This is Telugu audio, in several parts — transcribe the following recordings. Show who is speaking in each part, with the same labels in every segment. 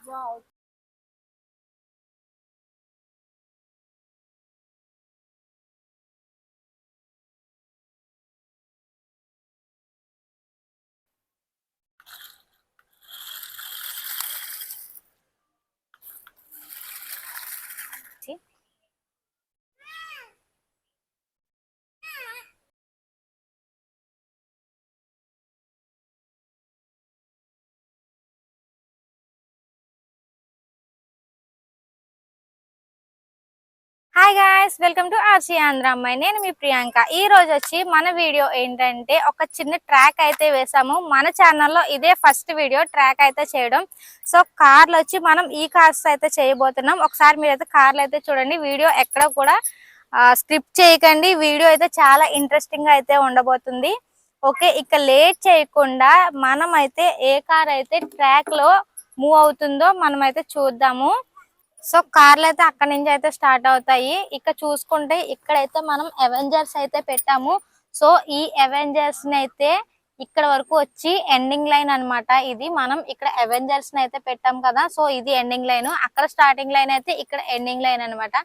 Speaker 1: Wow. See? Hi guys, welcome to RC Andhra అమ్మాయి. నేను మీ ప్రియాంక. ఈ రోజు వచ్చి మన వీడియో ఏంటంటే ఒక చిన్న ట్రాక్ అయితే వేసాము మన ఛానల్లో. ఇదే ఫస్ట్ వీడియో ట్రాక్ అయితే చేయడం. సో కార్లు వచ్చి మనం ఈ కార్స్ అయితే చేయబోతున్నాం. ఒకసారి మీరైతే కార్లు అయితే చూడండి. వీడియో ఎక్కడ కూడా స్క్రిప్ట్ చేయకండి. వీడియో అయితే చాలా ఇంట్రెస్టింగ్ గా అయితే ఉండబోతుంది. ఓకే, ఇక లేట్ చేయకుండా మనం అయితే ఏ కార్ అయితే ట్రాక్ లో మూవ్ అవుతుందో మనం అయితే చూద్దాము. సో కార్లు అయితే అక్కడి నుంచి అయితే స్టార్ట్ అవుతాయి. ఇక్కడ చూసుకుంటే ఇక్కడైతే మనం అవెంజర్స్ అయితే పెట్టాము. సో ఈ అవెంజర్స్ ని అయితే ఇక్కడ వరకు వచ్చి ఎండింగ్ లైన్ అన్నమాట. ఇది మనం ఇక్కడ అవెంజర్స్ ని అయితే పెట్టాం కదా, సో ఇది ఎండింగ్ లైన్. అక్కడ స్టార్టింగ్ లైన్ అయితే ఇక్కడ ఎండింగ్ లైన్ అన్నమాట.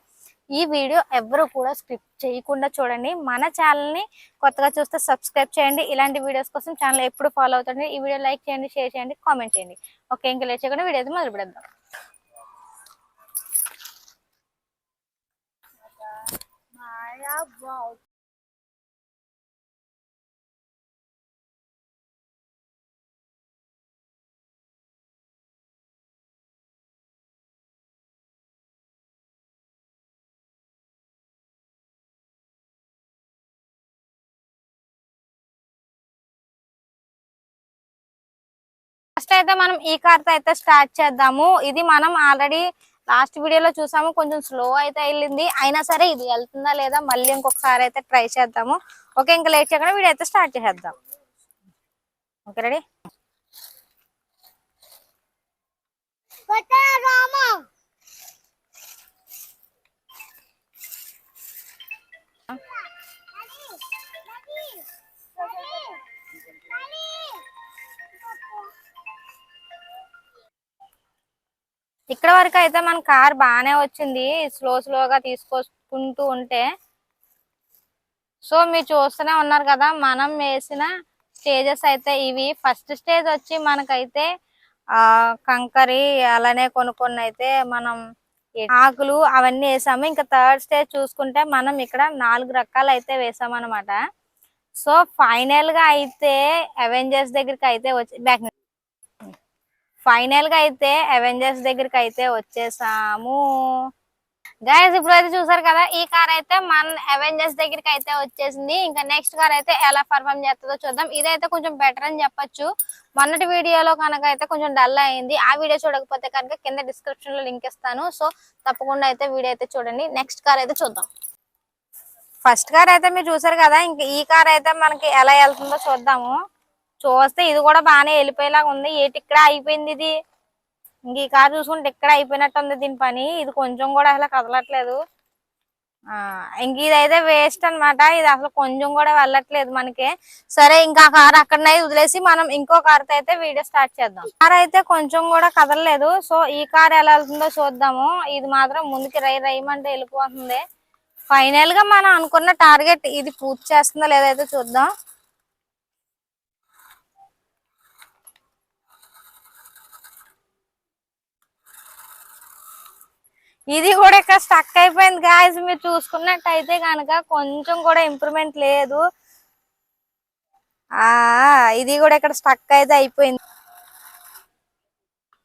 Speaker 1: ఈ వీడియో ఎవరు కూడా స్క్రిప్ట్ చేయకుండా చూడండి. మన ఛానల్ ని కొత్తగా చూస్తే సబ్స్క్రైబ్ చేయండి. ఇలాంటి వీడియోస్ కోసం ఛానల్ ఎప్పుడు ఫాలో అవుతుంది. ఈ వీడియో లైక్ చేయండి, షేర్ చేయండి, కామెంట్ చేయండి. ఓకే, ఇంకా లేట్ చేయకుండా వీడియో అయితే మొదలు పెడదాం. ఫస్ట్ అయితే మనం ఈ కార్ తో అయితే స్టార్ట్ చేద్దాము. ఇది మనం ఆల్రెడీ లాస్ట్ వీడియోలో చూసాము. కొంచెం స్లో అయితే వెళ్ళింది, అయినా సరే ఇది వెళ్తుందా లేదా మళ్ళీ ఇంకొకసారి అయితే ట్రై చేద్దాము. ఓకే, ఇంకా లేట్ చేయకుండా వీడియో అయితే స్టార్ట్ చేసేద్దాం. Okay, ready. ఇక్కడ వరకు అయితే మన కార్ బాగానే వచ్చింది, స్లోగా తీసుకొచ్చుకుంటూ ఉంటే. సో మీరు చూస్తూనే ఉన్నారు కదా, మనం వేసిన స్టేజెస్ అయితే ఇవి. ఫస్ట్ స్టేజ్ వచ్చి మనకైతే కంకరి అలానే కొన్ని అయితే మనం ఆకులు అవన్నీ వేసాము. ఇంకా థర్డ్ స్టేజ్ చూసుకుంటే మనం ఇక్కడ 4 రకాలు అయితే వేసామన్నమాట. సో ఫైనల్ గా అయితే అవెంజర్స్ దగ్గరికి అయితే వచ్చేసాము. గైస్ ఇప్పుడైతే చూసారు కదా, ఈ కార్ అయితే మన అవెంజర్స్ దగ్గరికి అయితే వచ్చేసింది. ఇంకా నెక్స్ట్ కార్ అయితే ఎలా పర్ఫామ్ చేస్తుందో చూద్దాం. ఇదైతే కొంచెం బెటర్ అని చెప్పొచ్చు. మొన్నటి వీడియోలో కనుక అయితే కొంచెం డల్ అయింది. ఆ వీడియో చూడకపోతే కనుక కింద డిస్క్రిప్షన్ లో లింక్ ఇస్తాను. సో తప్పకుండా అయితే వీడియో అయితే చూడండి. నెక్స్ట్ కార్ అయితే చూద్దాం. ఫస్ట్ కార్ అయితే మీరు చూసారు కదా, ఇంకా ఈ కార్ అయితే మనకి ఎలా వెళ్తుందో చూద్దాము. చూస్తే ఇది కూడా బాగానే వెళ్ళిపోయేలాగా ఉంది. ఏటి ఇక్కడ అయిపోయింది ఇది. ఇంక ఈ కార్ చూసుకుంటే ఇక్కడ అయిపోయినట్టు ఉంది దీని పని. ఇది కొంచెం కూడా అసలు కదలట్లేదు. ఇంక ఇదైతే వేస్ట్ అనమాట. ఇది అసలు కొంచెం కూడా వెళ్ళట్లేదు మనకి. సరే, ఇంకా కార్ అక్కడనే వదిలేసి మనం ఇంకో కార్ తో అయితే వీడియో స్టార్ట్ చేద్దాం. కార్ అయితే కొంచెం కూడా కదలలేదు. సో ఈ కార్ ఎలా వెళ్తుందో చూద్దాము. ఇది మాత్రం ముందుకి రైమంటే వెళ్ళిపోతుంది. ఫైనల్ గా మనం అనుకున్న టార్గెట్ ఇది పూర్తి చేస్తుందో లేదైతే చూద్దాం. ఇది కూడా ఇక్కడ స్టక్ అయిపోయింది గాయస్. మీరు చూసుకున్నట్టయితే కనుక కొంచెం కూడా ఇంప్రూవ్మెంట్ లేదు. ఇది కూడా ఇక్కడ స్టక్ అయితే అయిపోయింది.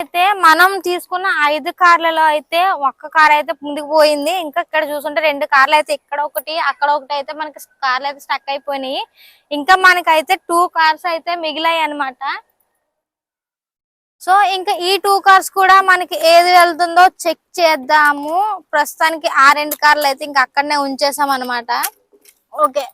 Speaker 1: అయితే మనం తీసుకున్న 5 కార్లలో అయితే ఒక్క కార్ అయితే ముందుకు పోయింది. ఇంకా ఇక్కడ చూసుకుంటే 2 కార్లు అయితే ఇక్కడ ఒకటి అక్కడ ఒకటి అయితే మనకి కార్లు అయితే స్టక్ అయిపోయినాయి. ఇంకా మనకైతే 2 కార్స్ అయితే మిగిలాయి అనమాట. సో ఇంకా ఈ 2 కార్స్ కూడా మనకి ఏది వెళ్తుందో చెక్ చేద్దాము. ప్రస్తుతానికి ఆ 2 కార్లు అయితే ఇంకా అక్కడనే ఉంచేసాం అనమాట. ఓకే,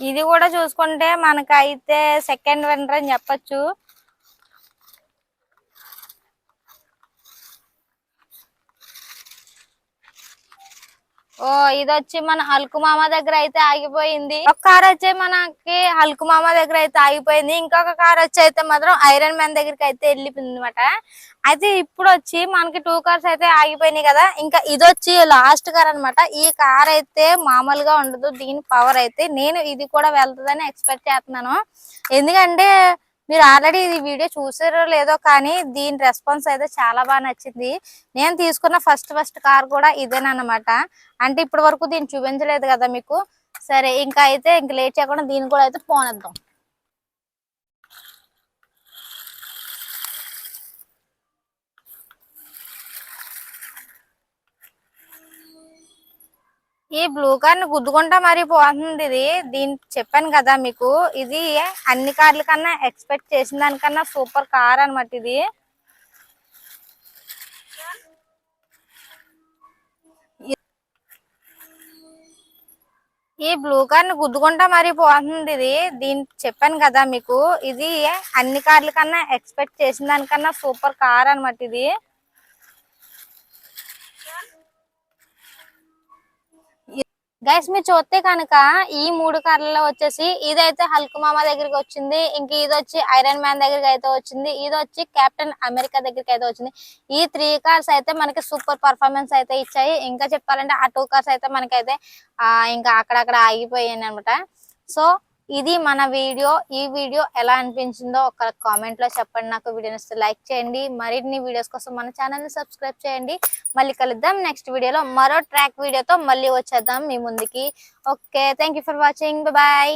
Speaker 1: ఇది కూడా చూసుకుంటే మనకైతే సెకండ్ విన్నర్ అని చెప్పొచ్చు. ఓ ఇది వచ్చి మన హల్కు మామ దగ్గర అయితే ఆగిపోయింది. ఒక కార్ వచ్చి మనకి హల్కు మామ దగ్గర అయితే ఆగిపోయింది, ఇంకొక కార్ వచ్చి అయితే మాత్రం ఐరన్ మ్యాన్ దగ్గరికి అయితే వెళ్ళిపోయింది అనమాట. అయితే ఇప్పుడు వచ్చి మనకి 2 కార్స్ అయితే ఆగిపోయినాయి కదా, ఇంకా ఇది వచ్చి లాస్ట్ కార్ అనమాట. ఈ కార్ అయితే మామూలుగా ఉండదు, దీని పవర్ అయితే నేను ఇది కూడా వెళ్తుందని ఎక్స్పెక్ట్ చేస్తున్నాను. ఎందుకంటే మీరు ఆల్రెడీ ఇది వీడియో చూసారో లేదో కానీ దీని రెస్పాన్స్ అయితే చాలా బాగా నచ్చింది. నేను తీసుకున్న ఫస్ట్ కార్ కూడా ఇదేనమాట. అంటే ఇప్పటి వరకు దీన్ని చూపించలేదు కదా మీకు. సరే ఇంకా అయితే ఇంక లేట్ చేయకుండా దీన్ని కూడా అయితే పోనిద్దాం. ఈ బ్లూ కార్ ని గుద్దుకుంటా మరి పోతుంది ఇది. దీని చెప్పాను కదా మీకు, ఇది అన్ని కార్ల కన్నా ఎక్స్పెక్ట్ చేసిన దానికన్నా సూపర్ కార్ అనమాట ఇది. ఈ బ్లూ కార్ ని గుద్దుకుంటా మరి పోతుంది ఇది. దీని చెప్పాను కదా మీకు, ఇది అన్ని కార్ల కన్నా ఎక్స్పెక్ట్ చేసిన దానికన్నా సూపర్ కార్ అనమాట ఇది. గైస్ మీరు చూస్తే కనుక ఈ 3 కార్లలో వచ్చేసి ఇదైతే హల్క్ మామ దగ్గరికి వచ్చింది, ఇంక ఇది వచ్చి ఐరన్ మ్యాన్ దగ్గరికి అయితే వచ్చింది, ఇది వచ్చి కెప్టెన్ అమెరికా దగ్గరికి అయితే వచ్చింది. ఈ 3 కార్స్ అయితే మనకి సూపర్ పర్ఫార్మెన్స్ అయితే ఇచ్చాయి. ఇంకా చెప్పాలంటే ఆ 2 కార్స్ అయితే మనకైతే ఇంకా అక్కడక్కడ ఆగిపోయాయి అనమాట. సో ఇది మన వీడియో. ఈ వీడియో ఎలా అనిపించిందో ఒక కామెంట్ లో చెప్పండి. నాకు వీడియో నచ్చితే లైక్ చేయండి, మరిన్ని వీడియోస్ కోసం మన ఛానల్ ని సబ్స్క్రైబ్ చేయండి. మళ్ళీ కలుద్దాం నెక్స్ట్ వీడియోలో, మరో ట్రాక్ వీడియోతో మళ్ళీ వచ్చేద్దాం మీ ముందుకి. Okay, thank you for watching, bye.